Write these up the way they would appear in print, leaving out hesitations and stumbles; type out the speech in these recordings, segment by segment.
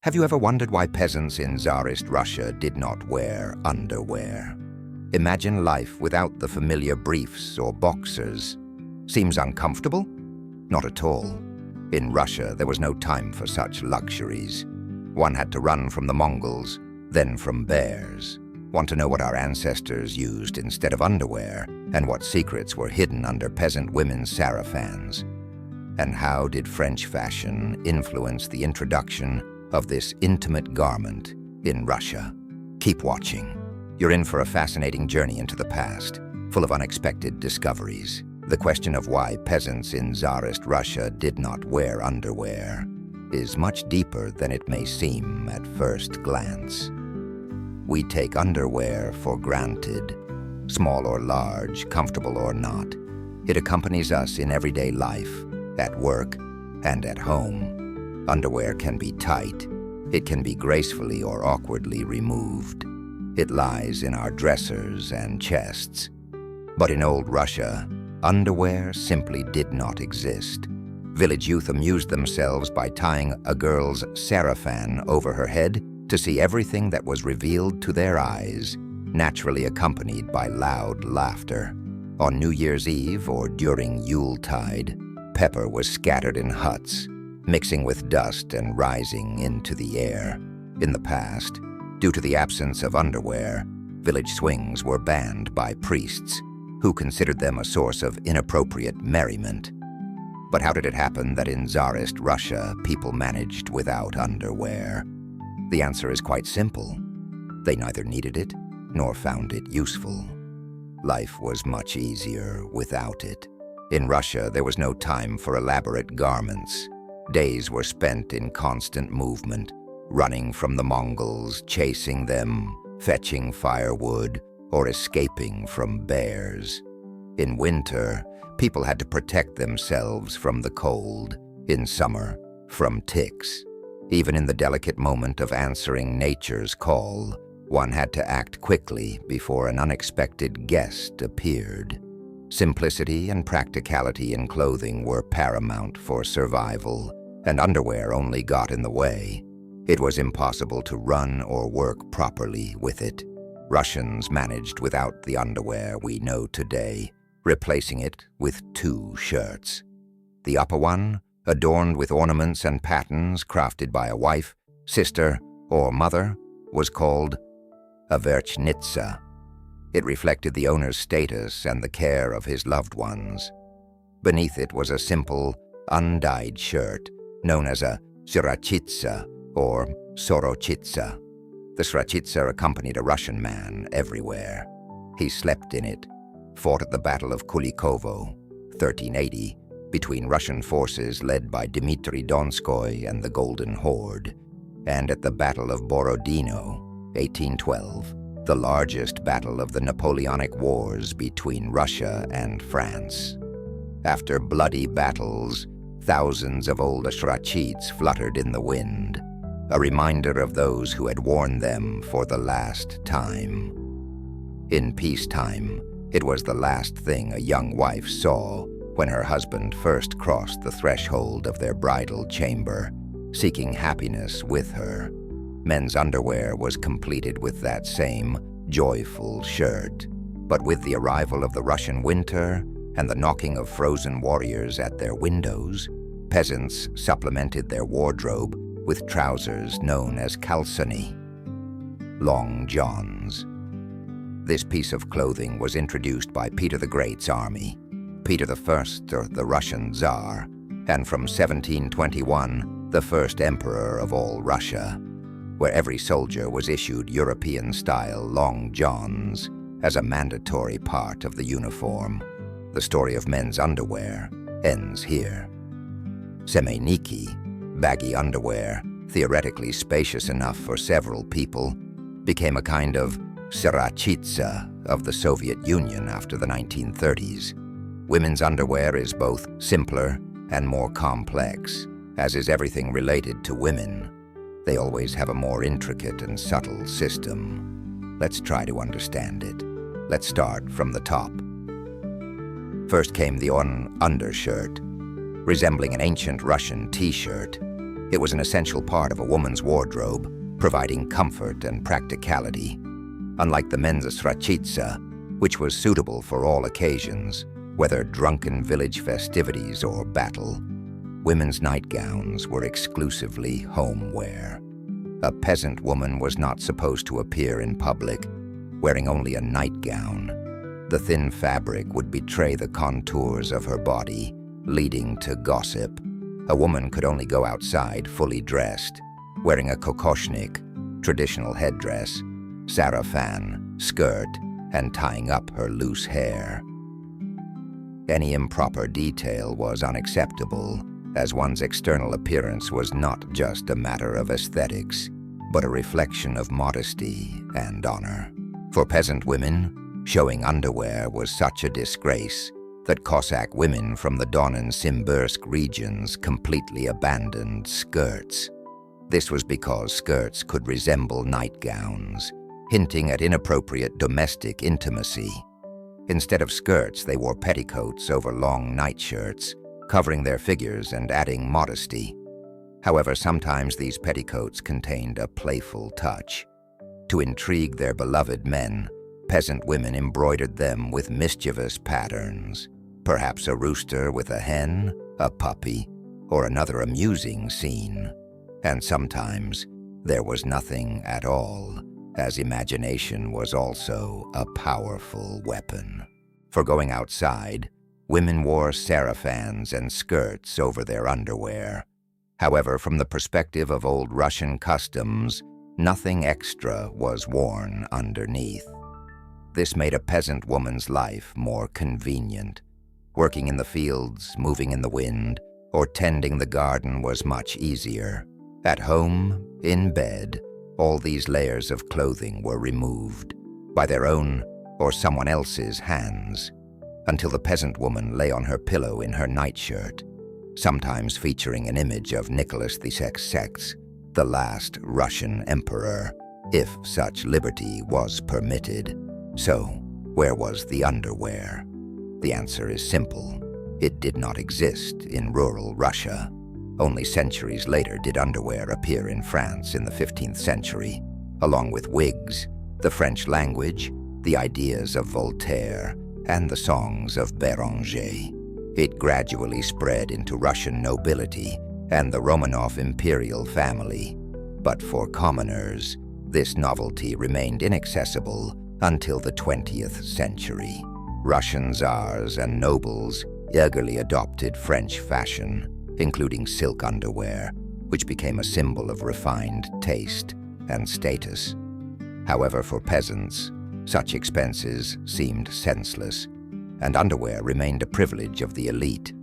Have you ever wondered why peasants in Tsarist Russia did not wear underwear? Imagine life without the familiar briefs or boxers. Seems uncomfortable? Not at all. In Russia, there was no time for such luxuries. One had to run from the Mongols, then from bears. Want to know what our ancestors used instead of underwear, and what secrets were hidden under peasant women's sarafans? And how did French fashion influence the introduction of this intimate garment in Russia? Keep watching. You're in for a fascinating journey into the past, full of unexpected discoveries. The question of why peasants in Tsarist Russia did not wear underwear is much deeper than it may seem at first glance. We take underwear for granted, small or large, comfortable or not. It accompanies us in everyday life, at work, and at home. Underwear can be tight. It can be gracefully or awkwardly removed. It lies in our dressers and chests. But in old Russia, underwear simply did not exist. Village youth amused themselves by tying a girl's sarafan over her head to see everything that was revealed to their eyes, naturally accompanied by loud laughter. On New Year's Eve or during Yuletide, pepper was scattered in huts, mixing with dust and rising into the air. In the past, due to the absence of underwear, village swings were banned by priests, who considered them a source of inappropriate merriment. But how did it happen that in Tsarist Russia people managed without underwear? The answer is quite simple. They neither needed it nor found it useful. Life was much easier without it. In Russia, there was no time for elaborate garments. Days were spent in constant movement, running from the Mongols, chasing them, fetching firewood, or escaping from bears. In winter, people had to protect themselves from the cold. In summer, from ticks. Even in the delicate moment of answering nature's call, one had to act quickly before an unexpected guest appeared. Simplicity and practicality in clothing were paramount for survival, and underwear only got in the way. It was impossible to run or work properly with it. Russians managed without the underwear we know today, replacing it with two shirts. The upper one, adorned with ornaments and patterns crafted by a wife, sister, or mother, was called a verchnitsa. It reflected the owner's status and the care of his loved ones. Beneath it was a simple, undyed shirt, known as a srachitsa or sorochitsa. The srachitsa accompanied a Russian man everywhere. He slept in it, fought at the Battle of Kulikovo, 1380, between Russian forces led by Dmitry Donskoy and the Golden Horde, and at the Battle of Borodino, 1812, the largest battle of the Napoleonic Wars between Russia and France. After bloody battles, thousands of old srachits fluttered in the wind, a reminder of those who had worn them for the last time. In peacetime, it was the last thing a young wife saw when her husband first crossed the threshold of their bridal chamber, seeking happiness with her. Men's underwear was completed with that same joyful shirt. But with the arrival of the Russian winter and the knocking of frozen warriors at their windows, peasants supplemented their wardrobe with trousers known as kalsony, long johns. This piece of clothing was introduced by Peter the Great's army, Peter I, or the Russian Tsar, and from 1721, the first emperor of all Russia, where every soldier was issued European-style long johns as a mandatory part of the uniform. The story of men's underwear ends here. Semeniki, baggy underwear, theoretically spacious enough for several people, became a kind of srachitsa of the Soviet Union after the 1930s. Women's underwear is both simpler and more complex, as is everything related to women. They always have a more intricate and subtle system. Let's try to understand it. Let's start from the top. First came the undershirt, resembling an ancient Russian t-shirt. It was an essential part of a woman's wardrobe, providing comfort and practicality. Unlike the men's Tsarist, which was suitable for all occasions, whether drunken village festivities or battle, women's nightgowns were exclusively home wear. A peasant woman was not supposed to appear in public, wearing only a nightgown. The thin fabric would betray the contours of her body, leading to gossip. A woman could only go outside fully dressed, wearing a kokoshnik, traditional headdress, sarafan, skirt, and tying up her loose hair. Any improper detail was unacceptable, as one's external appearance was not just a matter of aesthetics, but a reflection of modesty and honor. For peasant women, showing underwear was such a disgrace that Cossack women from the Don and Simbirsk regions completely abandoned skirts. This was because skirts could resemble nightgowns, hinting at inappropriate domestic intimacy. Instead of skirts, they wore petticoats over long nightshirts, covering their figures and adding modesty. However, sometimes these petticoats contained a playful touch. To intrigue their beloved men, peasant women embroidered them with mischievous patterns, perhaps a rooster with a hen, a puppy, or another amusing scene. And sometimes there was nothing at all, as imagination was also a powerful weapon. For going outside, women wore sarafans and skirts over their underwear. However, from the perspective of old Russian customs, nothing extra was worn underneath. This made a peasant woman's life more convenient. Working in the fields, moving in the wind, or tending the garden was much easier. At home, in bed, all these layers of clothing were removed by their own or someone else's hands, until the peasant woman lay on her pillow in her nightshirt, sometimes featuring an image of Nicholas II, the last Russian emperor, if such liberty was permitted. So, where was the underwear? The answer is simple. It did not exist in rural Russia. Only centuries later did underwear appear in France in the 15th century, along with wigs, the French language, the ideas of Voltaire, and the songs of Béranger. It gradually spread into Russian nobility and the Romanov imperial family. But for commoners, this novelty remained inaccessible until the 20th century. Russian czars and nobles eagerly adopted French fashion, including silk underwear, which became a symbol of refined taste and status. However, for peasants, such expenses seemed senseless, and underwear remained a privilege of the elite.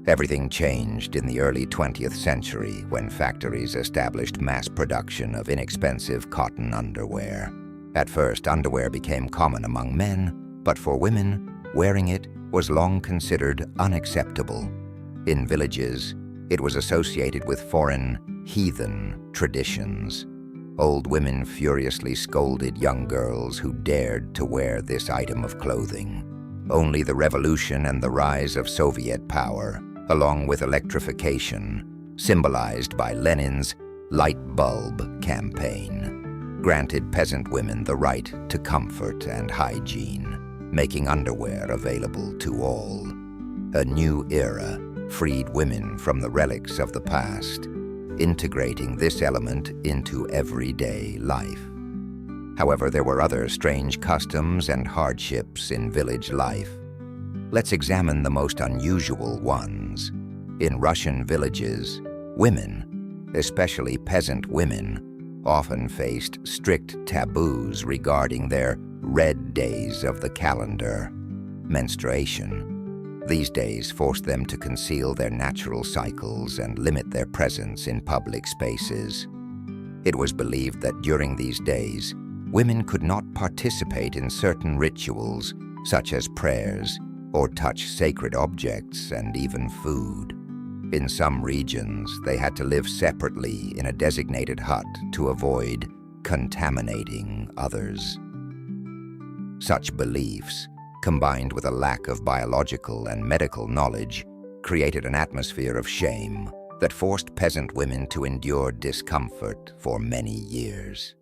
Everything changed in the early 20th century when factories established mass production of inexpensive cotton underwear. At first, underwear became common among men, but for women, wearing it was long considered unacceptable. In villages, it was associated with foreign, heathen traditions. Old women furiously scolded young girls who dared to wear this item of clothing. Only the revolution and the rise of Soviet power, along with electrification, symbolized by Lenin's light bulb campaign, granted peasant women the right to comfort and hygiene, making underwear available to all. A new era freed women from the relics of the past, integrating this element into everyday life. However, there were other strange customs and hardships in village life. Let's examine the most unusual ones. In Russian villages, women, especially peasant women, often faced strict taboos regarding their red days of the calendar. Menstruation. These days forced them to conceal their natural cycles and limit their presence in public spaces. It was believed that during these days, women could not participate in certain rituals, such as prayers, or touch sacred objects and even food. In some regions, they had to live separately in a designated hut to avoid contaminating others. Such beliefs, combined with a lack of biological and medical knowledge, created an atmosphere of shame, that forced peasant women to endure discomfort for many years.